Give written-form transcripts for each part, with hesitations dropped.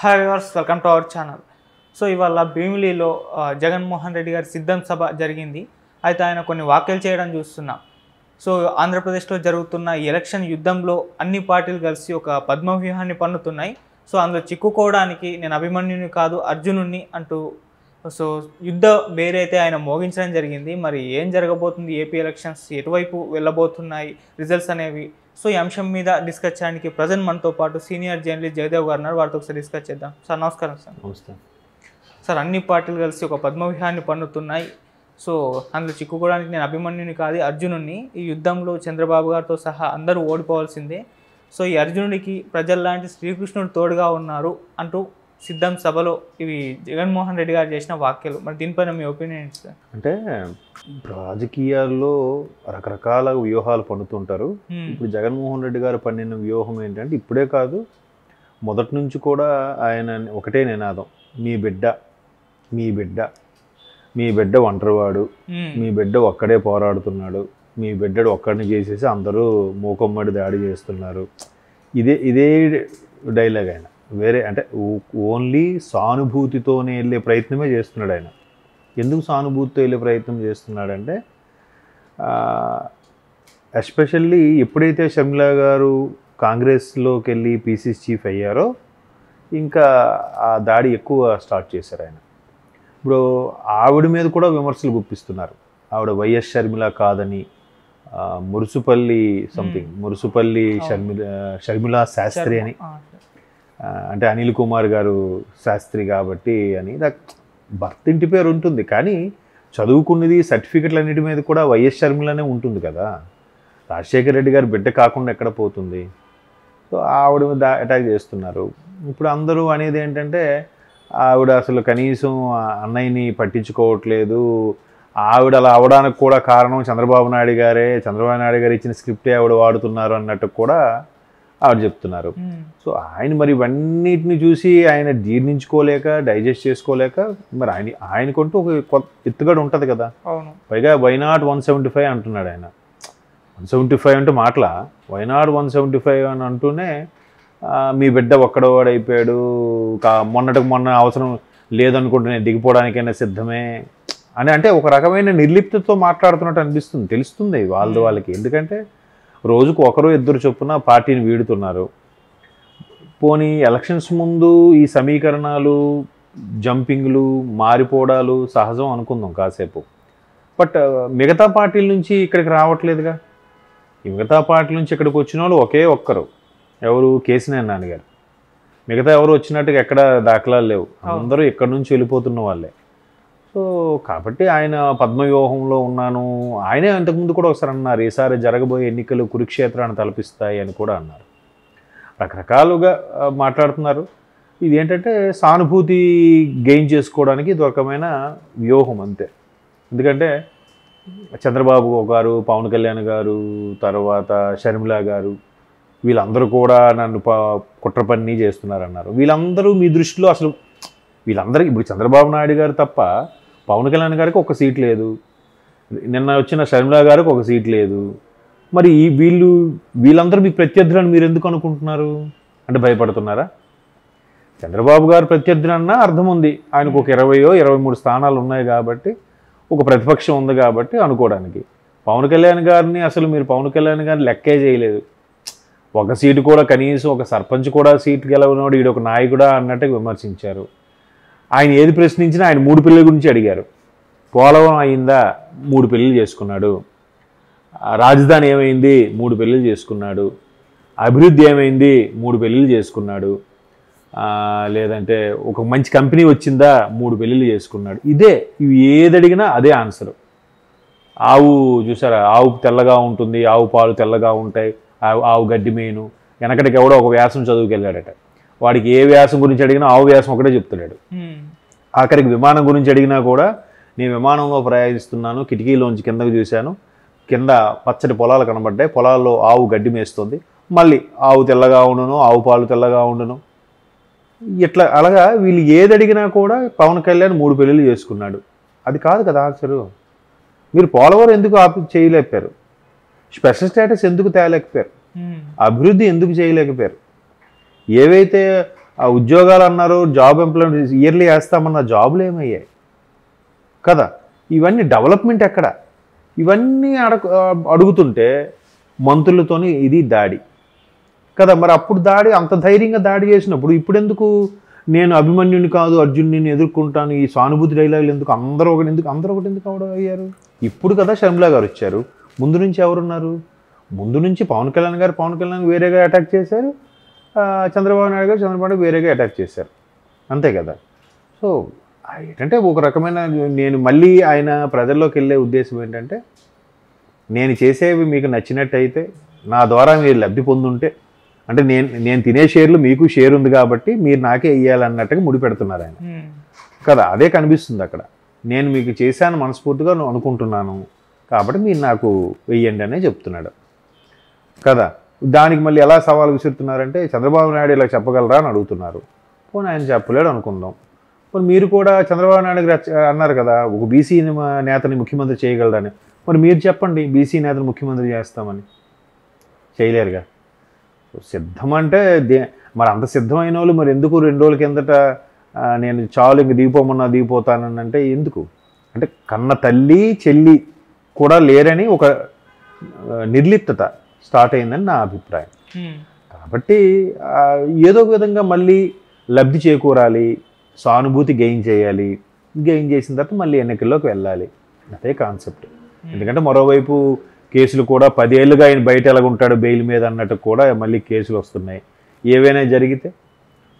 Hi viewers, welcome to our channel. So ఇవాళ భీమిలిలో జగన్మోహన్ రెడ్డి గారి సిద్ధం సభ జరిగింది. అయితే ఆయన కొన్ని వ్యాఖ్యలు చేయడం చూస్తున్నాం. సో ఆంధ్రప్రదేశ్లో జరుగుతున్న ఈ ఎలక్షన్ యుద్ధంలో అన్ని పార్టీలు కలిసి ఒక పద్మవ్యూహాన్ని పన్నుతున్నాయి. సో అందులో చిక్కుకోవడానికి నేను అభిమన్యుని కాదు అర్జునుడిని అంటూ సో యుద్ధ బేరైతే ఆయన మోగించడం జరిగింది. మరి ఏం జరగబోతుంది, ఏపీ ఎలక్షన్స్ ఎటువైపు వెళ్ళబోతున్నాయి, రిజల్ట్స్ అనేవి, సో ఈ అంశం మీద డిస్కస్ చేయడానికి ప్రజెంట్ మనతో పాటు సీనియర్ జర్నలిస్ట్ జయదేవ్ గారు ఉన్నారు. వారితో ఒకసారి డిస్కస్ చేద్దాం. సార్ నమస్కారం. సార్ నమస్తే సార్. అన్ని పార్టీలు కలిసి ఒక పద్మవ్యూహాన్ని పన్నుతున్నాయి. సో అందులో చిక్కుకోవడానికి నేను అభిమన్యుని కాదు అర్జునుడిని, ఈ యుద్ధంలో చంద్రబాబు గారితో సహా అందరూ ఓడిపోవాల్సిందే. సో ఈ అర్జునుడికి ప్రజల్లాంటి శ్రీకృష్ణుడు తోడుగా ఉన్నారు అంటూ సిద్ధం సభలో ఇవి జగన్మోహన్ రెడ్డి గారు చేసిన వ్యాఖ్యలు. మరి దీనిపైన మీ ఒపీనియన్ ఏంటి సార్? అంటే రాజకీయాల్లో రకరకాల వ్యూహాలు పన్నుతుంటారు. ఇప్పుడు జగన్మోహన్ రెడ్డి గారు పన్నిన వ్యూహం ఏంటంటే ఇప్పుడే కాదు, మొదటి నుంచి కూడా ఆయన ఒకటే నినాదం, మీ బిడ్డ మీ బిడ్డ మీ బిడ్డ ఒంటరివాడు, మీ బిడ్డ ఒక్కడే పోరాడుతున్నాడు, మీ బిడ్డడు ఒక్కడిని చేసేసి అందరూ మూకమ్మడి దాడి చేస్తున్నారు. ఇదే డైలాగ్. ఆయన వేరే అంటే ఓన్లీ సానుభూతితోనే వెళ్ళే ప్రయత్నమే చేస్తున్నాడు. ఆయన ఎందుకు సానుభూతితో వెళ్ళే ప్రయత్నం చేస్తున్నాడంటే ఎస్పెషల్లీ ఎప్పుడైతే షర్మిలా గారు కాంగ్రెస్లోకి వెళ్ళి పీసీసీ చీఫ్ అయ్యారో ఇంకా ఆ దాడి ఎక్కువ స్టార్ట్ చేశారు ఆయన. ఇప్పుడు ఆవిడ మీద కూడా విమర్శలు గుప్పిస్తున్నారు. ఆవిడ వైఎస్ షర్మిల కాదని, మురుసుపల్లి సంథింగ్ మురుసుపల్లి షర్మిలా శాస్త్రి అని, అంటే అనిల్ కుమార్ గారు శాస్త్రి కాబట్టి అని. భర్త ఇంటి పేరు ఉంటుంది కానీ చదువుకున్నది సర్టిఫికెట్లు అన్నిటి మీద కూడా వైఎస్ షర్మిలానే ఉంటుంది కదా. రాజశేఖర రెడ్డి గారి బిడ్డ కాకుండా ఎక్కడ పోతుంది? సో ఆవిడ మీద అటాక్ చేస్తున్నారు. ఇప్పుడు అందరూ అనేది ఏంటంటే ఆవిడ అసలు కనీసం అన్నయ్యని పట్టించుకోవట్లేదు, ఆవిడ అలా అవడానికి కూడా కారణం చంద్రబాబు నాయుడు గారు ఇచ్చిన స్క్రిప్టే ఆవిడ వాడుతున్నారు అన్నట్టు కూడా ఆవిడ చెప్తున్నారు. సో ఆయన మరి ఇవన్నిటిని చూసి ఆయన జీర్ణించుకోలేక, డైజెస్ట్ చేసుకోలేక, మరి ఆయనకంటూ ఒక కొత్త ఎత్తుగడ ఉంటుంది కదా. పైగా వైనాట్ 175 అంటున్నాడు ఆయన. 175 అంటే మాటల, వైనాట్ 175 అని అంటూనే మీ బిడ్డ ఒక్కడవాడు అయిపోయాడు, మొన్నటికి మొన్న అవసరం లేదనుకుంటే నేను దిగిపోవడానికైనా సిద్ధమే అని, అంటే ఒక రకమైన నిర్లిప్తతో మాట్లాడుతున్నట్టు అనిపిస్తుంది. తెలుస్తుంది వాళ్ళకి. ఎందుకంటే రోజుకు ఒకరు ఇద్దరు చొప్పున పార్టీని వీడుతున్నారు. పోనీ ఎలక్షన్స్ ముందు ఈ సమీకరణాలు, జంపింగ్లు, మారిపోవడాలు సహజం అనుకుందాం కాసేపు. బట్ మిగతా పార్టీల నుంచి ఇక్కడికి రావట్లేదుగా. ఈ మిగతా పార్టీల నుంచి ఇక్కడికి వచ్చిన వాళ్ళు ఒకే ఒక్కరు, ఎవరు? కేసీఆర్ నాన్నగారు. మిగతా ఎవరు వచ్చినట్టుగా ఎక్కడ దాఖలాలు లేవు. అందరూ ఇక్కడి నుంచి వెళ్ళిపోతున్న వాళ్ళే. సో కాబట్టి ఆయన పద్మవ్యూహంలో ఉన్నాను. ఆయనే అంతకుముందు కూడా ఒకసారి అన్నారు, ఈసారి జరగబోయే ఎన్నికలు కురుక్షేత్రాన్ని తలపిస్తాయి అని కూడా అన్నారు. రకరకాలుగా మాట్లాడుతున్నారు. ఇది ఏంటంటే సానుభూతి గెయిన్ చేసుకోవడానికి ఇది ఒక రకమైన వ్యూహం అంతే. ఎందుకంటే చంద్రబాబు గారు, పవన్ కళ్యాణ్ గారు, తర్వాత షర్మిలా గారు, వీళ్ళందరూ కూడా నన్ను కుట్ర పని చేస్తున్నారన్నారు. వీళ్ళందరూ మీ దృష్టిలో అసలు వీళ్ళందరికీ ఇప్పుడు చంద్రబాబు నాయుడు గారు తప్ప పవన్ కళ్యాణ్ గారికి ఒక సీట్ లేదు, నిన్న వచ్చిన షర్మిలా గారికి ఒక సీట్ లేదు. మరి వీళ్ళందరూ మీకు ప్రత్యర్థులని మీరు ఎందుకు అనుకుంటున్నారు? అంటే భయపడుతున్నారా? చంద్రబాబు గారు ప్రత్యర్థులన్నా అర్థం ఉంది, ఆయనకు ఒక 20-23 స్థానాలు ఉన్నాయి కాబట్టి, ఒక ప్రతిపక్షం ఉంది కాబట్టి అనుకోవడానికి. పవన్ కళ్యాణ్ గారిని అసలు మీరు పవన్ కళ్యాణ్ గారిని లెక్కే చేయలేదు. ఒక సీటు కూడా, కనీసం ఒక సర్పంచ్ కూడా సీటు గెలవనోడు ఈడొక నాయకుడా అన్నట్టుగా విమర్శించారు. ఆయన ఏది ప్రశ్నించినా ఆయన 3 పిల్లల గురించి అడిగారు. పోలవరం అయిందా? 3 పెళ్ళిళ్ళు చేసుకున్నాడు. రాజధాని ఏమైంది? 3 పెళ్ళిళ్ళు చేసుకున్నాడు. అభివృద్ధి ఏమైంది? 3 పెళ్ళిళ్ళు చేసుకున్నాడు. లేదంటే ఒక మంచి కంపెనీ వచ్చిందా? 3 పెళ్ళిళ్ళు చేసుకున్నాడు. ఇవి ఏది అడిగినా అదే ఆన్సర్. ఆవు చూసారా, ఆవు తెల్లగా ఉంటుంది, ఆవు పాలు తెల్లగా ఉంటాయి, ఆవు గడ్డి మేను. వెనకటికి ఎవడో ఒక వ్యాసం చదువుకెళ్ళాడట, వాడికి ఏ వ్యాసం గురించి అడిగినా ఆవు వ్యాసం ఒకటే చెప్తున్నాడు. ఆఖరికి విమానం గురించి అడిగినా కూడా, నేను విమానంలో ప్రయాణిస్తున్నాను, కిటికీలోంచి కిందకు చూశాను, కింద పచ్చటి పొలాలు కనబడ్డాయి, పొలాల్లో ఆవు గడ్డి మేస్తుంది, మళ్ళీ ఆవు తెల్లగా ఉండును, ఆవు పాలు తెల్లగా ఉండును. ఇట్లా అలాగా వీళ్ళు ఏది అడిగినా కూడా పవన్ కళ్యాణ్ 3 పెళ్ళిళ్ళు చేసుకున్నాడు. అది కాదు కదా ఆన్సరు. మీరు పోలవరం ఎందుకు చేయలేకపోయారు? స్పెషల్ స్టేటస్ ఎందుకు తేలేకపోయారు? అభివృద్ధి ఎందుకు చేయలేకపోయారు? ఏవైతే ఆ ఉద్యోగాలు అన్నారు, జాబ్ ఎంప్లాయ్మెంట్ ఇయర్లీ వేస్తామన్న జాబులు ఏమయ్యాయి కదా. ఇవన్నీ డెవలప్మెంట్ ఎక్కడ? ఇవన్నీ అడుగుతుంటే మంత్రులతోని ఇది దాడి కదా. మరి అప్పుడు దాడి అంత ధైర్యంగా దాడి చేసినప్పుడు ఇప్పుడు ఎందుకు నేను అభిమన్యుని కాదు అర్జున్ని ఎదుర్కొంటాను, ఈ సానుభూతి డైలాగులు ఎందుకు, అందరూ ఒకటి ఎందుకు అవడం అయ్యారు? ఇప్పుడు కదా షర్మిల గారు వచ్చారు. ముందు నుంచి ఎవరున్నారు? ముందు నుంచి పవన్ కళ్యాణ్ వేరేగా అటాక్ చేశారు, చంద్రబాబు నాయుడు వేరేగా అటాక్ చేశారు, అంతే కదా. సో ఏంటంటే ఒక రకమైన నేను మళ్ళీ ఆయన ప్రజల్లోకి వెళ్ళే ఉద్దేశం ఏంటంటే, నేను చేసేవి మీకు నచ్చినట్టయితే నా ద్వారా మీరు లబ్ధి పొందుంటే, అంటే నేను తినే షేర్లు మీకు షేర్ ఉంది కాబట్టి మీరు నాకే ఇవ్వాలన్నట్టుగా ముడిపెడుతున్నారు ఆయన కదా. అదే కనిపిస్తుంది అక్కడ. నేను మీకు చేశాను మనస్ఫూర్తిగా అనుకుంటున్నాను కాబట్టి మీరు నాకు వెయ్యండి అనే చెప్తున్నాడు కదా. దానికి మళ్ళీ ఎలా సవాల్ విసురుతున్నారంటే, చంద్రబాబు నాయుడు ఇలా చెప్పగలరా అని అడుగుతున్నారు. పోనీ ఆయన చెప్పలేడు అనుకుందాం. మరి మీరు కూడా చంద్రబాబు నాయుడు అన్నారు కదా, ఒక బీసీ నేతని ముఖ్యమంత్రి చేయగలరని. మరి మీరు చెప్పండి, బీసీ నేతను ముఖ్యమంత్రి చేస్తామని. చేయలేరుగా. సిద్ధం అంటే మరి అంత సిద్ధమైన వాళ్ళు మరి ఎందుకు 2 రోజుల కిందట నేను చాలు ఇంక దిగిపోమన్నా దిగిపోతానని అంటే ఎందుకు? అంటే కన్న తల్లి చెల్లి కూడా లేరని ఒక నిర్లిప్తత స్టార్ట్ అయిందని నా అభిప్రాయం. కాబట్టి ఏదో ఒక విధంగా మళ్ళీ లబ్ధి చేకూరాలి, సానుభూతి గెయిన్ చేయాలి. గెయిన్ చేసిన తర్వాత మళ్ళీ ఎన్నికల్లోకి వెళ్ళాలి, అదే కాన్సెప్ట్. ఎందుకంటే మరోవైపు కేసులు కూడా 10 ఏళ్ళుగా ఆయన బయట ఎలాగుంటాడు బెయిల్ మీద అన్నట్టు కూడా మళ్ళీ కేసులు వస్తున్నాయి. ఏవైనా జరిగితే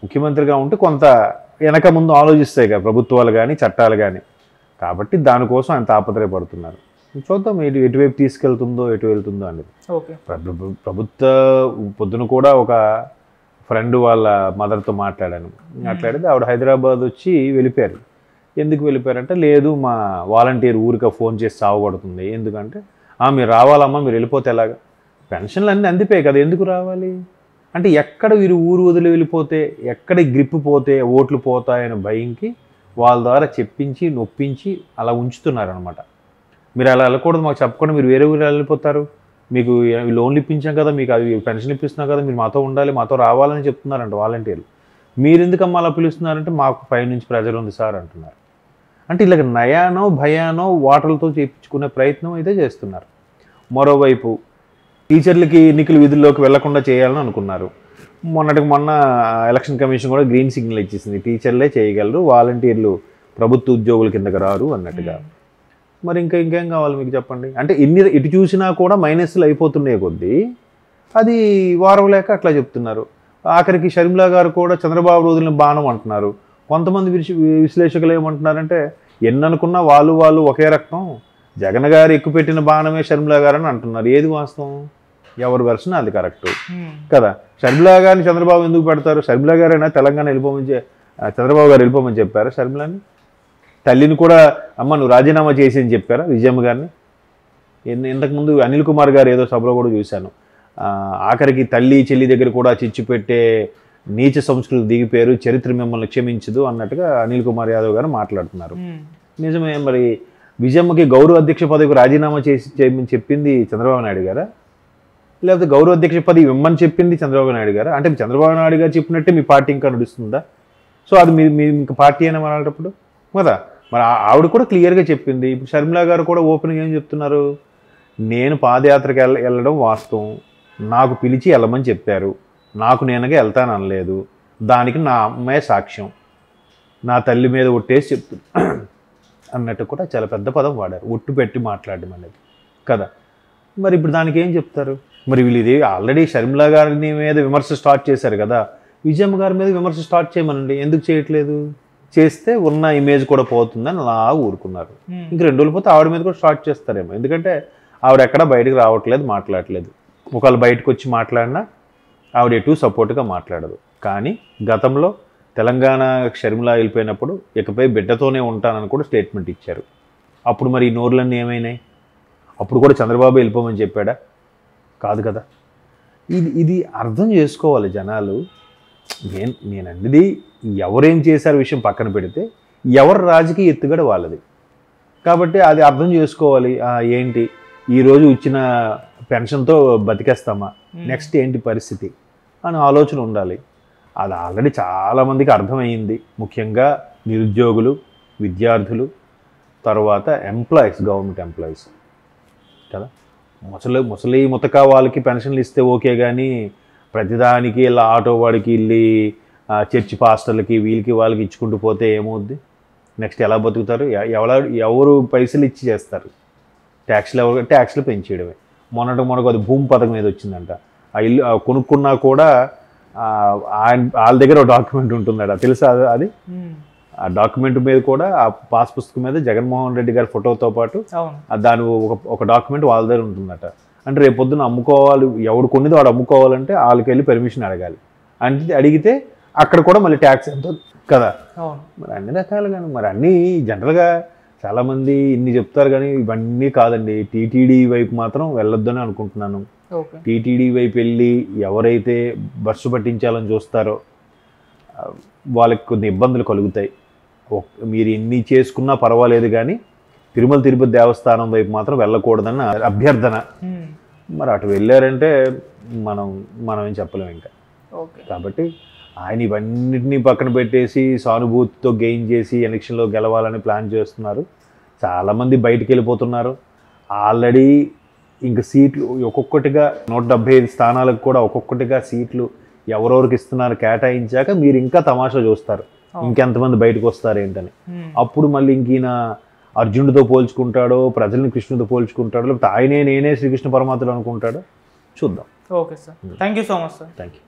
ముఖ్యమంత్రిగా ఉంటే కొంత వెనక ముందు ఆలోచిస్తాయి కదా ప్రభుత్వాలు కానీ చట్టాలు కానీ. కాబట్టి దానికోసం ఆయన తాపత్రయపడుతున్నారు. చూద్దాం ఎటువైపు తీసుకెళ్తుందో ఎటు వెళ్తుందో అనేది. ప్రభుత్వ పొద్దున కూడా ఒక ఫ్రెండ్ వాళ్ళ మదర్తో మాట్లాడితే ఆవిడ హైదరాబాద్ వచ్చి వెళ్ళిపోయారు. ఎందుకు వెళ్ళిపోయారంటే, లేదు మా వాలంటీర్ ఊరికే ఫోన్ చేసి సావగొడుతుంది. ఎందుకంటే మీరు రావాలమ్మా, మీరు వెళ్ళిపోతే ఎలాగా, పెన్షన్లు అన్నీ అందిపోయాయి కదా, ఎందుకు రావాలి అంటే ఎక్కడ వీరు ఊరు వదిలి వెళ్ళిపోతే ఎక్కడ గ్రిప్ పోతే ఓట్లు పోతాయని భయంకి వాళ్ళ ద్వారా చెప్పించి నొప్పించి అలా ఉంచుతున్నారనమాట. మీరు అలా వెళ్ళకూడదు, మాకు చెప్పకుండా మీరు వేరే ఊరు వెళ్ళిపోతారు, మీకు లోన్లు ఇప్పించాం కదా, మీకు అది పెన్షన్ ఇప్పిస్తున్నాం కదా, మీరు మాతో ఉండాలి, మాతో రావాలని చెప్తున్నారంట వాలంటీర్లు. మీరు ఎందుకమ్మా అలా పిలుస్తున్నారంటే మాకు పైనుంచి ప్రెజర్ ఉంది సార్ అంటున్నారు. అంటే ఇలాగ నయానో భయానో ఓటర్లతో చేయించుకునే ప్రయత్నం అయితే చేస్తున్నారు. మరోవైపు టీచర్లకి ఎన్నికల విధుల్లోకి వెళ్లకుండా చేయాలని అనుకున్నారు. మొన్న ఎలక్షన్ కమిషన్ కూడా గ్రీన్ సిగ్నల్ ఇచ్చేసింది, టీచర్లే చేయగలరు, వాలంటీర్లు ప్రభుత్వ ఉద్యోగుల కిందకి రారు అన్నట్టుగా. మరి ఇంకేం కావాలి మీకు చెప్పండి. అంటే ఇటు చూసినా కూడా మైనస్లు అయిపోతున్నాయి కొద్దీ అది వారం లేక అట్లా చెప్తున్నారు. ఆఖరికి షర్మిల గారు కూడా చంద్రబాబు రోజులను బాణం అంటున్నారు. కొంతమంది విశ్లేషకులు ఏమంటున్నారంటే, ఎన్ననుకున్నా వాళ్ళు ఒకే రక్తం, జగన్ గారు ఎక్కుపెట్టిన బాణమే షర్మిల గారు అని అంటున్నారు. ఏది వాస్తవం? ఎవరి వెర్షన్ అది కరెక్ట్ కదా. షర్మిల గారిని చంద్రబాబు ఎందుకు పెడతారు? షర్మిల గారైనా తెలంగాణ చంద్రబాబు గారు వెళ్ళిపోమని చెప్పారా షర్మిలని? తల్లిని కూడా అమ్మ నువ్వు రాజీనామా చేసి అని చెప్పారా విజయమ్మ గారిని? ఇంతకుముందు అనిల్ కుమార్ గారు ఏదో సభలో కూడా చూశాను, ఆఖరికి తల్లి చెల్లి దగ్గర కూడా చిచ్చు పెట్టే నీచ సంస్కృతి దిగిపోయారు, చరిత్ర మిమ్మల్ని క్షమించదు అన్నట్టుగా అనిల్ కుమార్ యాదవ్ గారు మాట్లాడుతున్నారు. నిజమే. మరి విజయమ్మకి గౌరవ అధ్యక్ష పదవికి రాజీనామా చేయమని చెప్పింది చంద్రబాబు నాయుడు గారా, లేకపోతే గౌరవ అధ్యక్ష పదవి ఇవ్వమని చెప్పింది చంద్రబాబు నాయుడు గారా? అంటే చంద్రబాబు నాయుడు గారు చెప్పినట్టే మీ పార్టీ ఇంకా నడుస్తుందా? సో అది మీ ఇంకా పార్టీ అయినా మాట్లాడేటప్పుడు కదా. మరి ఆవిడ కూడా క్లియర్గా చెప్పింది. ఇప్పుడు షర్మిల గారు కూడా ఓపెన్గా ఏం చెప్తున్నారు, నేను పాదయాత్రకి వెళ్ళడం వాస్తవం, నాకు పిలిచి వెళ్ళమని చెప్పారు, నాకు నేనుగా వెళ్తాను అనలేదు, దానికి నా అమ్మాయి సాక్ష్యం, నా తల్లి మీద ఒట్టేసి చెప్తున్నా అన్నట్టు కూడా చాలా పెద్ద పదం వాడారు, ఒట్టు పెట్టి మాట్లాడడం అనేది కదా. మరి ఇప్పుడు దానికి ఏం చెప్తారు? మరి వీళ్ళు ఇది ఆల్రెడీ షర్మిల గారిని మీద విమర్శ స్టార్ట్ చేశారు కదా, విజయమ్మ గారి మీద విమర్శ స్టార్ట్ చేయమనండి, ఎందుకు చేయట్లేదు? చేస్తే ఉన్న ఇమేజ్ కూడా పోతుందని అలా ఊరుకున్నారు. ఇంక 2 రోజులు పోతే ఆవిడ మీద కూడా స్టార్ట్ చేస్తారేమో, ఎందుకంటే ఆవిడ ఎక్కడా బయటకు రావట్లేదు, మాట్లాడలేదు. ఒకవేళ బయటకు వచ్చి మాట్లాడినా ఆవిడ ఎటు సపోర్ట్గా మాట్లాడదు. కానీ గతంలో తెలంగాణ షర్మిల వెళ్ళిపోయినప్పుడు ఇకపై బిడ్డతోనే ఉంటానని కూడా స్టేట్మెంట్ ఇచ్చారు. అప్పుడు మరి ఈ నోర్లన్నీ ఏమైనాయి? అప్పుడు కూడా చంద్రబాబు వెళ్ళిపోమని చెప్పాడా? కాదు కదా. ఇది అర్థం చేసుకోవాలి జనాలు. నేను అన్నది ఎవరేం చేశారు విషయం పక్కన పెడితే ఎవరు రాజకీయ ఎత్తుగడ వాళ్ళది కాబట్టి అది అర్థం చేసుకోవాలి. ఏంటి ఈరోజు ఇచ్చిన పెన్షన్తో బతికేస్తామా, నెక్స్ట్ ఏంటి పరిస్థితి అని ఆలోచన ఉండాలి. అది ఆల్రెడీ చాలామందికి అర్థమైంది, ముఖ్యంగా నిరుద్యోగులు, విద్యార్థులు, తర్వాత ఎంప్లాయీస్, గవర్నమెంట్ ఎంప్లాయీస్ కదా. ముసలి ముతక వాళ్ళకి పెన్షన్లు ఇస్తే ఓకే, కానీ ప్రతిదానికి ఇలా ఆటో వాడికి వెళ్ళి చర్చి పాస్టర్లకి వీళ్ళకి వాళ్ళకి ఇచ్చుకుంటూ పోతే ఏమవుద్ది? నెక్స్ట్ ఎలా బతుకుతారు? ఎవరు పైసలు ఇచ్చి చేస్తారు? ట్యాక్స్లు పెంచేయడమే. మొన్నకు అది భూమి పథకం మీద వచ్చిందంట. ఆ ఇల్లు కొనుక్కున్నా కూడా వాళ్ళ దగ్గర ఒక డాక్యుమెంట్ ఉంటుందట, తెలుసా అది? ఆ డాక్యుమెంట్ మీద కూడా, ఆ పాస్ పుస్తకం మీద జగన్మోహన్ రెడ్డి గారి ఫోటోతో పాటు దాని ఒక డాక్యుమెంట్ వాళ్ళ దగ్గర ఉంటుందట. అంటే రేపు పొద్దున్న అమ్ముకోవాలి, ఎవడు కొన్నిది వాడు అమ్ముకోవాలంటే వాళ్ళకి వెళ్ళి పర్మిషన్ అడగాలి. అంటే అడిగితే అక్కడ కూడా మళ్ళీ ట్యాక్స్ ఎంత కదా. మరి అన్ని రకాలుగా, మరి అన్నీ జనరల్గా చాలామంది ఇన్ని చెప్తారు, కానీ ఇవన్నీ కాదండి. టీటీడీ వైపు మాత్రం వెళ్ళొద్దని అనుకుంటున్నాను. టీటీడీ వైపు వెళ్ళి ఎవరైతే బస్సు పట్టించాలని చూస్తారో వాళ్ళకి కొన్ని ఇబ్బందులు కలుగుతాయి. మీరు ఎన్ని చేసుకున్నా పర్వాలేదు, కానీ తిరుపతి దేవస్థానం వైపు మాత్రం వెళ్ళకూడదన్న అభ్యర్థన. మరి అటు వెళ్ళారంటే మనం ఏం చెప్పలేము ఇంకా. కాబట్టి ఆయన ఇవన్నిటినీ పక్కన పెట్టేసి సానుభూతితో గెయిన్ చేసి ఎలక్షన్లో గెలవాలని ప్లాన్ చేస్తున్నారు. చాలామంది బయటికి వెళ్ళిపోతున్నారు. ఆల్రెడీ ఇంక సీట్లు ఒక్కొక్కటిగా 175 స్థానాలకు కూడా ఒక్కొక్కటిగా సీట్లు ఎవరెవరికి ఇస్తున్నారు కేటాయించాక మీరు ఇంకా తమాషా చూస్తారు, ఇంకెంతమంది బయటకు వస్తారు ఏంటని. అప్పుడు మళ్ళీ ఇంకీన అర్జునుడితో పోల్చుకుంటాడో, ప్రజల్ని కృష్ణుడితో పోల్చుకుంటాడో, లేకపోతే ఆయనే నేనే శ్రీకృష్ణ పరమాత్ముడు అనుకుంటాడో చూద్దాం. Okay sir, thank you so much sir. Thank you.